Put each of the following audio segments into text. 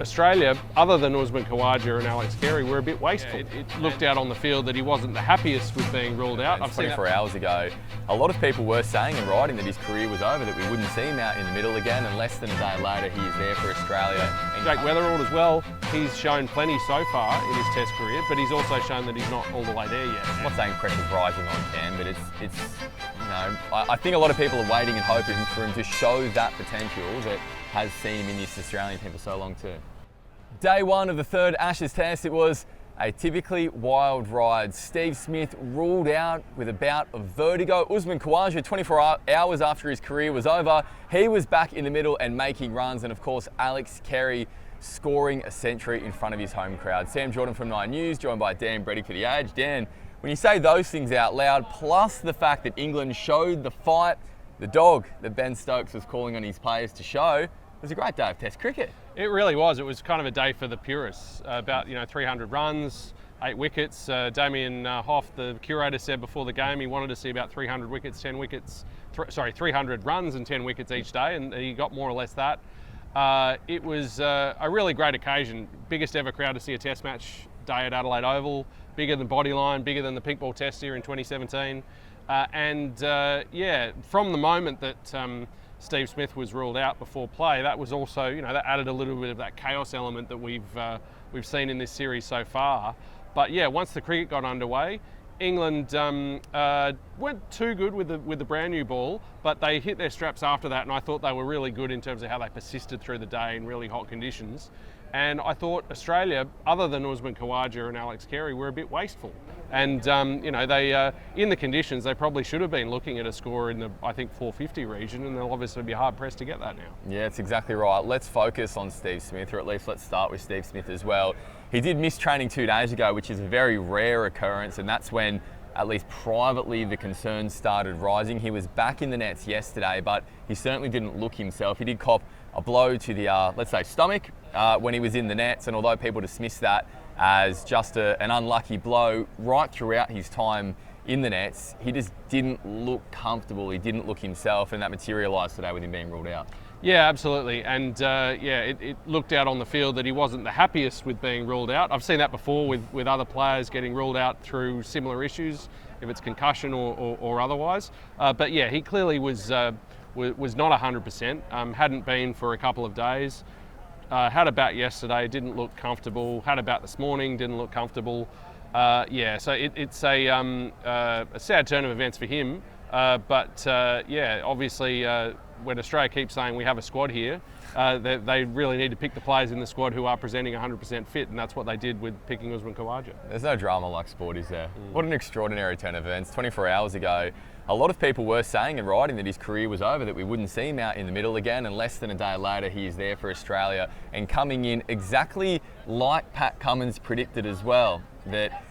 Australia, other than Usman Khawaja and Alex Carey, were a bit wasteful. It looked out on the field that he wasn't the happiest with being ruled out. I've 24 hours ago, a lot of people were saying and writing that his career was over, that we wouldn't see him out in the middle again, and less than a day later he is there for Australia. Jake Weatherald as well, he's shown plenty so far in his Test career, but he's also shown that he's not all the way there yet. I'm not saying pressure's rising on Cam, but it's you know, I think a lot of people are waiting and hoping for him to show that potential that has seen him in this Australian team for so long too. Day one of the third Ashes Test, it was a typically wild ride. Steve Smith ruled out with a bout of vertigo. Usman Khawaja, 24 hours after his career was over, he was back in the middle and making runs, and of course Alex Carey scoring a century in front of his home crowd. Sam Jordan from 9 News, joined by Dan Brady for The Age. Dan, when you say those things out loud, plus the fact that England showed the fight, the dog that Ben Stokes was calling on his players to show, it was a great day of Test cricket. It really was. It was kind of a day for the purists. About 300 runs, 8 wickets. Damien Hoff, the curator, said before the game he wanted to see about 300 wickets, 10 wickets. 300 runs and 10 wickets each day, and he got more or less that. It was a really great occasion. Biggest ever crowd to see a Test match day at Adelaide Oval. Bigger than Bodyline, bigger than the Pink Ball Test here in 2017. From the moment that Steve Smith was ruled out before play, that was also, that added a little bit of that chaos element that we've seen in this series so far. But yeah, once the cricket got underway, England weren't too good with the brand new ball, but they hit their straps after that, and I thought they were really good in terms of how they persisted through the day in really hot conditions. And I thought Australia, other than Usman Khawaja and Alex Carey, were a bit wasteful. And they in the conditions, they probably should have been looking at a score in the 450 region, and they'll obviously be hard pressed to get that now. Yeah, it's exactly right. Let's focus on Steve Smith, or at least let's start with Steve Smith as well. He did miss training 2 days ago, which is a very rare occurrence, and that's when, at least privately, the concerns started rising. He was back in the nets yesterday, but he certainly didn't look himself. He did cop a blow to the, let's say, stomach when he was in the nets, and although people dismiss that as just an unlucky blow, right throughout his time in the nets, he just didn't look comfortable, he didn't look himself, and that materialised today with him being ruled out. Yeah, absolutely. And it looked out on the field that he wasn't the happiest with being ruled out. I've seen that before with other players getting ruled out through similar issues, if it's concussion or otherwise. But yeah, he clearly was not 100%, hadn't been for a couple of days. Had a bat yesterday, didn't look comfortable. Had a bat this morning, didn't look comfortable. So it's a sad turn of events for him. Obviously, when Australia keeps saying we have a squad here, they really need to pick the players in the squad who are presenting 100% fit, and that's what they did with picking Usman Khawaja. There's no drama like sport, is there? What an extraordinary turn of events. 24 hours ago, a lot of people were saying and writing that his career was over, that we wouldn't see him out in the middle again, and less than a day later he is there for Australia and coming in exactly like Pat Cummins predicted as well, that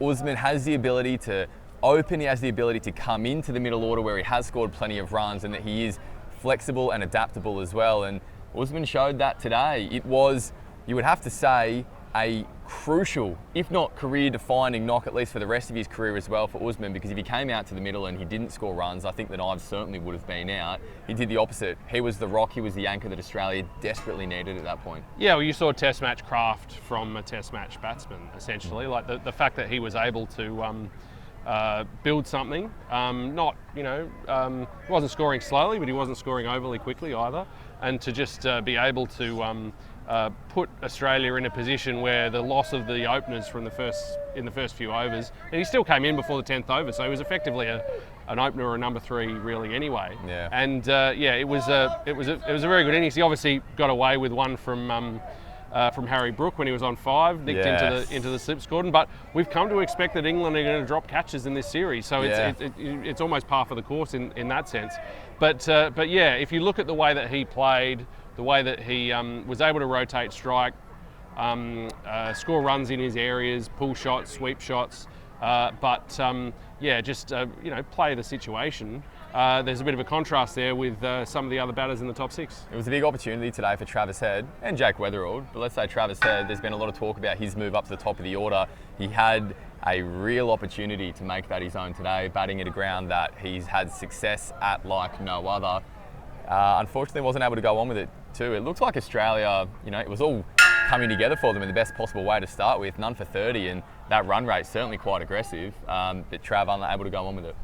Usman has the ability to open, he has the ability to come into the middle order where he has scored plenty of runs, and that he is flexible and adaptable as well. And Usman showed that today. It was, you would have to say, a crucial, if not career-defining knock, at least for the rest of his career as well for Usman, because if he came out to the middle and he didn't score runs, I think the knives certainly would have been out. He did the opposite. He was the rock, he was the anchor that Australia desperately needed at that point. Yeah, well, you saw Test match craft from a Test match batsman, essentially. Like the fact that he was able to build something. He wasn't scoring slowly, but he wasn't scoring overly quickly either. And to just be able to put Australia in a position where the loss of the openers from in the first few overs, and he still came in before the 10th over, so he was effectively an opener or a number 3 really anyway. Yeah. And it was a very good innings. He obviously got away with one from Harry Brook when he was on 5, nicked into the slip cordon. But we've come to expect that England are going to drop catches in this series, so it's almost par for the course in that sense. But if you look at the way that he played, the way that he was able to rotate strike, score runs in his areas, pull shots, sweep shots, play the situation. There's a bit of a contrast there with some of the other batters in the top 6. It was a big opportunity today for Travis Head and Jake Weatherald, but let's say Travis Head, there's been a lot of talk about his move up to the top of the order. He had a real opportunity to make that his own today, batting at a ground that he's had success at like no other. Unfortunately wasn't able to go on with it too. It looked like Australia, it was all coming together for them in the best possible way to start with. None for 30, and that run rate's certainly quite aggressive, but Trav unable to go on with it.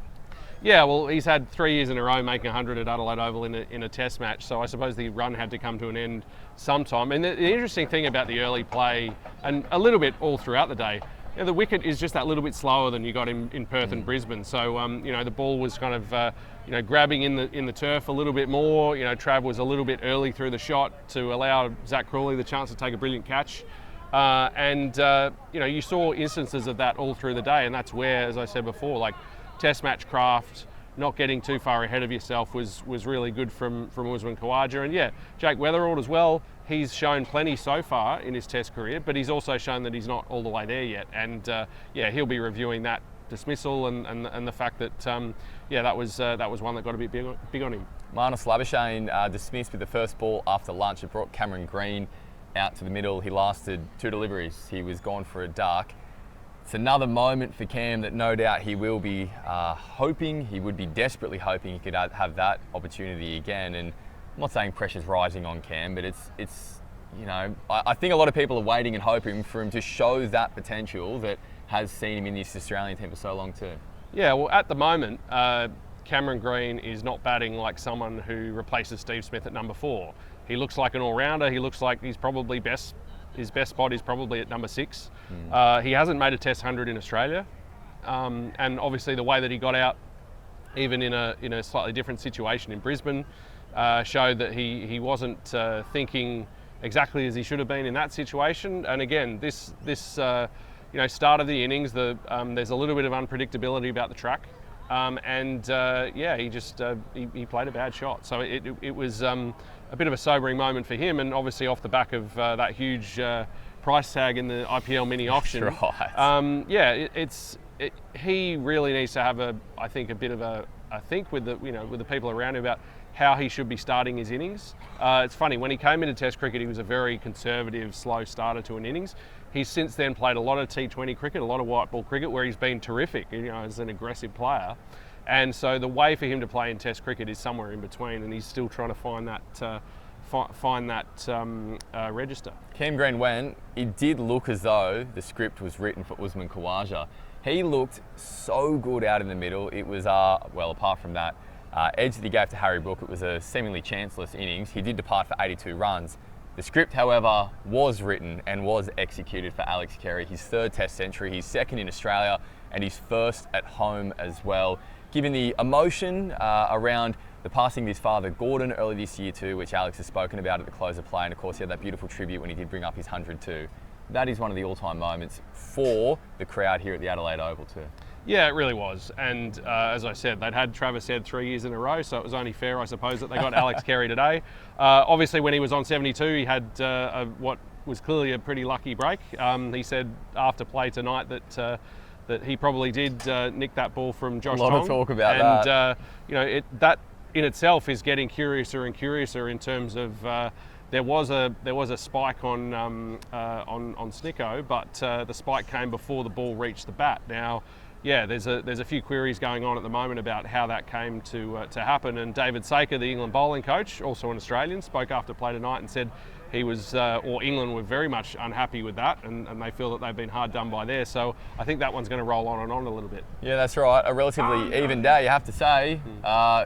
Yeah, well, he's had 3 years in a row making 100 at Adelaide Oval in a test match, so I suppose the run had to come to an end sometime. And the interesting thing about the early play, and a little bit all throughout the day, the wicket is just that little bit slower than you got in Perth and Brisbane. So the ball was kind of grabbing in the turf a little bit more. Trav was a little bit early through the shot to allow Zach Crawley the chance to take a brilliant catch. You saw instances of that all through the day, and that's where, as I said before, like test match craft, not getting too far ahead of yourself was really good from Usman Khawaja. And yeah, Jake Weatherald as well. He's shown plenty so far in his test career, but he's also shown that he's not all the way there yet. And he'll be reviewing that dismissal and the fact that that was one that got a bit big on him. Marnus Labuschagne dismissed with the first ball after lunch. It brought Cameron Green out to the middle. He lasted 2 deliveries. He was gone for a duck. It's another moment for Cam that no doubt he will be hoping, he would be desperately hoping he could have that opportunity again. And I'm not saying pressure's rising on Cam, but I think a lot of people are waiting and hoping for him to show that potential that has seen him in this Australian team for so long too. Yeah, well, at the moment, Cameron Green is not batting like someone who replaces Steve Smith at number 4. He looks like an all-rounder. He looks like he's probably his best spot is probably at number 6. He hasn't made a Test 100 in Australia, and obviously the way that he got out, even in a slightly different situation in Brisbane, showed that he wasn't thinking exactly as he should have been in that situation. And again, this start of the innings, there's a little bit of unpredictability about the track, he played a bad shot. So it was a bit of a sobering moment for him, and obviously off the back of that huge price tag in the IPL mini auction. Right. He really needs to have a bit of a think with the people around him about how he should be starting his innings. It's funny, when he came into Test cricket, he was a very conservative, slow starter to an innings. He's since then played a lot of T20 cricket, a lot of white ball cricket, where he's been terrific, as an aggressive player. And so the way for him to play in Test cricket is somewhere in between, and he's still trying to find that register. Cam Green went. It did look as though the script was written for Usman Khawaja. He looked so good out in the middle. It was, apart from that edge that he gave to Harry Brook, it was a seemingly chanceless innings. He did depart for 82 runs. The script, however, was written and was executed for Alex Carey. His 3rd Test century, his 2nd in Australia, and his 1st at home as well. Given the emotion around the passing of his father, Gordon, early this year too, which Alex has spoken about at the close of play, and of course he had that beautiful tribute when he did bring up his 100 too. That is one of the all-time moments for the crowd here at the Adelaide Oval too. Yeah, it really was. And as I said, they'd had Travis Head 3 years in a row, so it was only fair, I suppose, that they got Alex Carey today. Obviously, when he was on 72, he had what was clearly a pretty lucky break. He said after play tonight that he probably did nick that ball from Josh Tong. A lot of talk about that. And that in itself is getting curiouser and curiouser in terms of there was a spike on Snicko, but the spike came before the ball reached the bat. Now, yeah, there's a few queries going on at the moment about how that came to happen. And David Saker, the England bowling coach, also an Australian, spoke after play tonight and said England were very much unhappy with that, and they feel that they've been hard done by there. So I think that one's going to roll on and on a little bit. Yeah, that's right. A relatively even day, you have to say.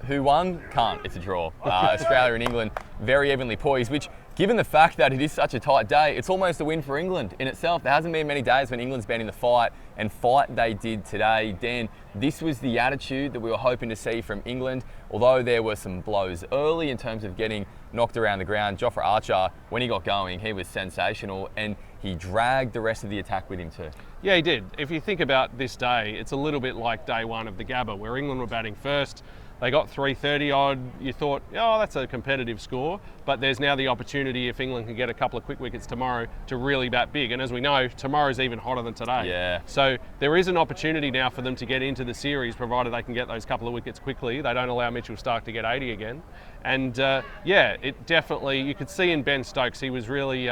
Who won? Can't. It's a draw. Australia and England very evenly poised, which, given the fact that it is such a tight day, it's almost a win for England in itself. There hasn't been many days when England's been in the fight, and fight they did today. Dan, this was the attitude that we were hoping to see from England. Although there were some blows early in terms of getting knocked around the ground, Jofra Archer, when he got going, he was sensational, and he dragged the rest of the attack with him too. Yeah, he did. If you think about this day, it's a little bit like day one of the Gabba, where England were batting first. They got 330 odd. You thought, oh, that's a competitive score. But there's now the opportunity, if England can get a couple of quick wickets tomorrow, to really bat big. And as we know, tomorrow's even hotter than today. Yeah. So there is an opportunity now for them to get into the series, provided they can get those couple of wickets quickly. They don't allow Mitchell Starc to get 80 again. And it definitely, you could see in Ben Stokes, he was really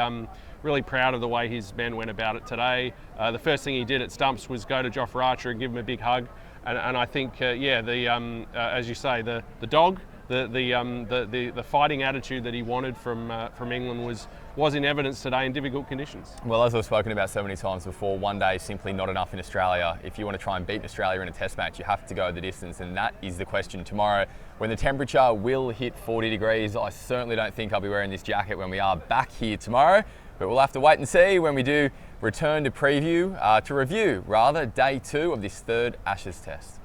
proud of the way his men went about it today. The first thing he did at stumps was go to Jofra Archer and give him a big hug. And I think, as you say, the dog the fighting attitude that he wanted from England was in evidence today in difficult conditions. Well, as I've spoken about so many times before, one day is simply not enough in Australia. If you want to try and beat Australia in a test match, you have to go the distance, and that is the question tomorrow when the temperature will hit 40 degrees. I certainly don't think I'll be wearing this jacket when we are back here tomorrow, but we'll have to wait and see when we do return to review day 2 of this third Ashes test.